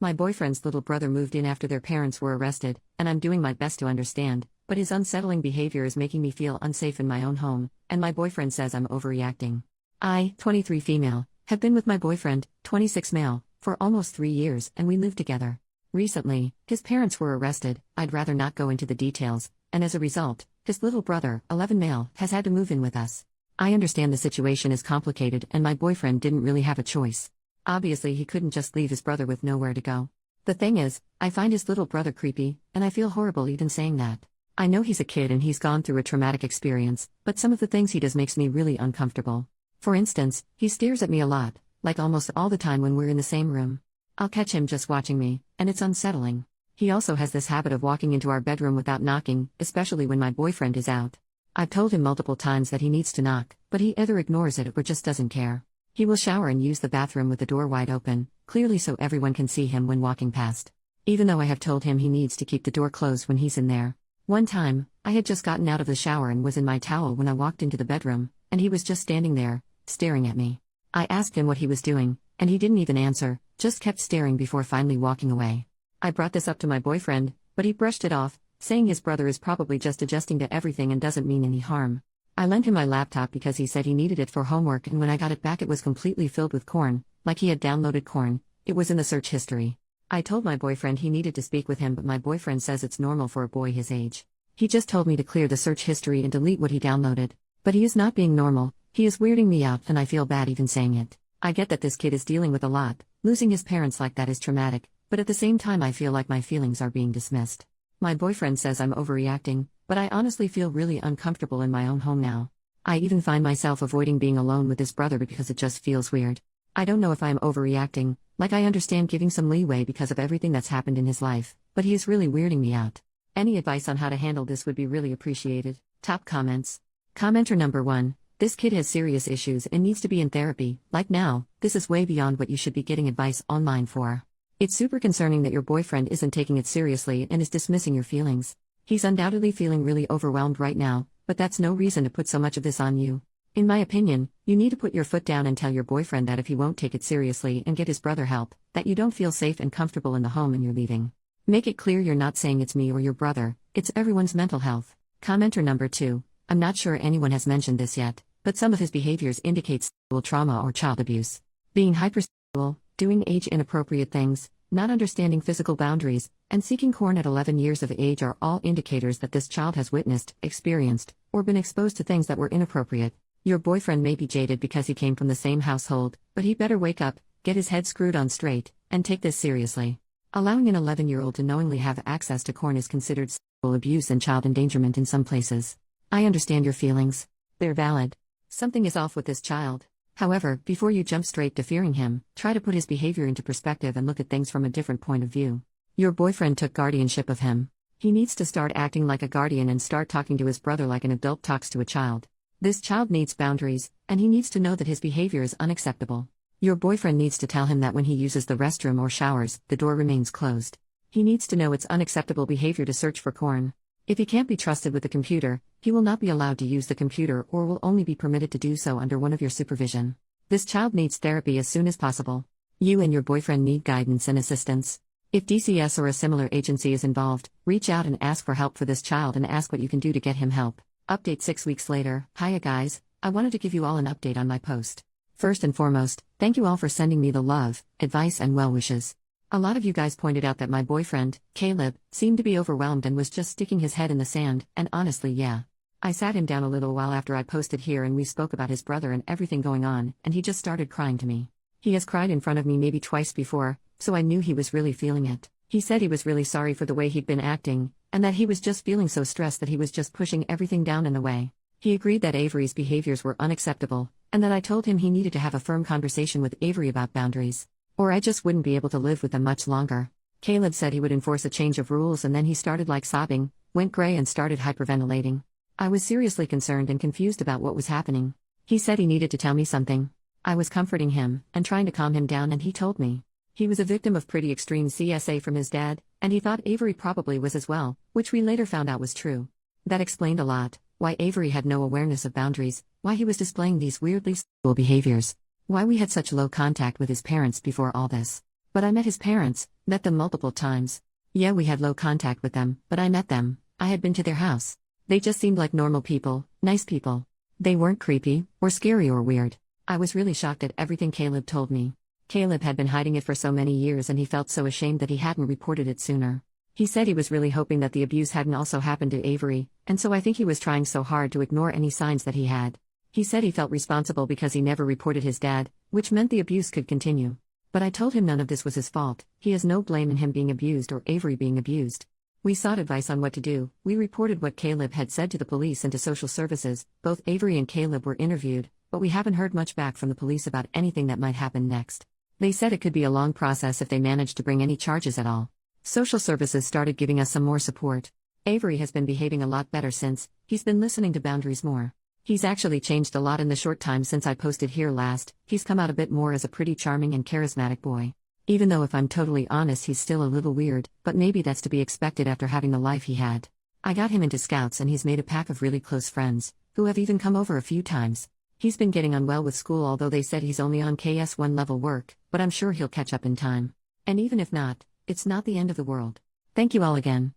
My boyfriend's little brother moved in after their parents were arrested, and I'm doing my best to understand, but his unsettling behavior is making me feel unsafe in my own home, and my boyfriend says I'm overreacting. I, 23 female, have been with my boyfriend, 26 male, for almost 3 years, and we live together. Recently, his parents were arrested. I'd rather not go into the details, and as a result, his little brother, 11 male, has had to move in with us. I understand the situation is complicated and my boyfriend didn't really have a choice. Obviously he couldn't just leave his brother with nowhere to go. The thing is, I find his little brother creepy, and I feel horrible even saying that. I know he's a kid and he's gone through a traumatic experience, but some of the things he does makes me really uncomfortable. For instance, he stares at me a lot, like almost all the time when we're in the same room. I'll catch him just watching me, and it's unsettling. He also has this habit of walking into our bedroom without knocking, especially when my boyfriend is out. I've told him multiple times that he needs to knock, but he either ignores it or just doesn't care. He will shower and use the bathroom with the door wide open, clearly so everyone can see him when walking past. Even though I have told him he needs to keep the door closed when he's in there. One time, I had just gotten out of the shower and was in my towel when I walked into the bedroom, and he was just standing there, staring at me. I asked him what he was doing, and he didn't even answer, just kept staring before finally walking away. I brought this up to my boyfriend, but he brushed it off, saying his brother is probably just adjusting to everything and doesn't mean any harm. I lent him my laptop because he said he needed it for homework, and when I got it back it was completely filled with corn, like he had downloaded corn. It was in the search history. I told my boyfriend he needed to speak with him, but my boyfriend says it's normal for a boy his age. He just told me to clear the search history and delete what he downloaded. But he is not being normal, he is weirding me out and I feel bad even saying it. I get that this kid is dealing with a lot, losing his parents like that is traumatic, but at the same time I feel like my feelings are being dismissed. My boyfriend says I'm overreacting, but I honestly feel really uncomfortable in my own home now. I even find myself avoiding being alone with his brother because it just feels weird. I don't know if I'm overreacting, like I understand giving some leeway because of everything that's happened in his life, but he is really weirding me out. Any advice on how to handle this would be really appreciated. Top comments. Commenter number 1. This kid has serious issues and needs to be in therapy. Like now, this is way beyond what you should be getting advice online for. It's super concerning that your boyfriend isn't taking it seriously and is dismissing your feelings. He's undoubtedly feeling really overwhelmed right now, but that's no reason to put so much of this on you. In my opinion, you need to put your foot down and tell your boyfriend that if he won't take it seriously and get his brother help, that you don't feel safe and comfortable in the home and you're leaving. Make it clear you're not saying it's me or your brother, it's everyone's mental health. Commenter number 2. I'm not sure anyone has mentioned this yet, but some of his behaviors indicate sexual trauma or child abuse. Being hypersexual, doing age-inappropriate things, not understanding physical boundaries, and seeking corn at 11 years of age are all indicators that this child has witnessed, experienced, or been exposed to things that were inappropriate. Your boyfriend may be jaded because he came from the same household, but he better wake up, get his head screwed on straight, and take this seriously. Allowing an 11-year-old to knowingly have access to corn is considered sexual abuse and child endangerment in some places. I understand your feelings. They're valid. Something is off with this child. However, before you jump straight to fearing him, try to put his behavior into perspective and look at things from a different point of view. Your boyfriend took guardianship of him. He needs to start acting like a guardian and start talking to his brother like an adult talks to a child. This child needs boundaries, and he needs to know that his behavior is unacceptable. Your boyfriend needs to tell him that when he uses the restroom or showers, the door remains closed. He needs to know it's unacceptable behavior to search for corn. If he can't be trusted with the computer, he will not be allowed to use the computer or will only be permitted to do so under one of your supervision. This child needs therapy as soon as possible. You and your boyfriend need guidance and assistance. If DCS or a similar agency is involved, reach out and ask for help for this child and ask what you can do to get him help. Update 6 weeks later. Hiya guys, I wanted to give you all an update on my post. First and foremost, thank you all for sending me the love, advice and well wishes. A lot of you guys pointed out that my boyfriend, Caleb, seemed to be overwhelmed and was just sticking his head in the sand, and honestly yeah. I sat him down a little while after I posted here and we spoke about his brother and everything going on, and he just started crying to me. He has cried in front of me maybe twice before, so I knew he was really feeling it. He said he was really sorry for the way he'd been acting, and that he was just feeling so stressed that he was just pushing everything down in the way. He agreed that Avery's behaviors were unacceptable, and that I told him he needed to have a firm conversation with Avery about boundaries, or I just wouldn't be able to live with them much longer. Caleb said he would enforce a change of rules and then he started sobbing, went gray and started hyperventilating. I was seriously concerned and confused about what was happening. He said he needed to tell me something. I was comforting him, and trying to calm him down and he told me. He was a victim of pretty extreme CSA from his dad, and he thought Avery probably was as well, which we later found out was true. That explained a lot, why Avery had no awareness of boundaries, why he was displaying these weirdly sexual behaviors, why we had such low contact with his parents before all this. But I met his parents, met them multiple times. Yeah, we had low contact with them, but I met them. I had been to their house. They just seemed like normal people, nice people. They weren't creepy, or scary or weird. I was really shocked at everything Caleb told me. Caleb had been hiding it for so many years and he felt so ashamed that he hadn't reported it sooner. He said he was really hoping that the abuse hadn't also happened to Avery, and so I think he was trying so hard to ignore any signs that he had. He said he felt responsible because he never reported his dad, which meant the abuse could continue. But I told him none of this was his fault. He has no blame in him being abused or Avery being abused. We sought advice on what to do. We reported what Caleb had said to the police and to social services. Both Avery and Caleb were interviewed, but we haven't heard much back from the police about anything that might happen next. They said it could be a long process if they managed to bring any charges at all. Social services started giving us some more support. Avery has been behaving a lot better since. He's been listening to boundaries more. He's actually changed a lot in the short time since I posted here last. He's come out a bit more as a pretty charming and charismatic boy. Even though if I'm totally honest he's still a little weird, but maybe that's to be expected after having the life he had. I got him into Scouts and he's made a pack of really close friends, who have even come over a few times. He's been getting on well with school, although they said he's only on KS1 level work, but I'm sure he'll catch up in time. And even if not, it's not the end of the world. Thank you all again.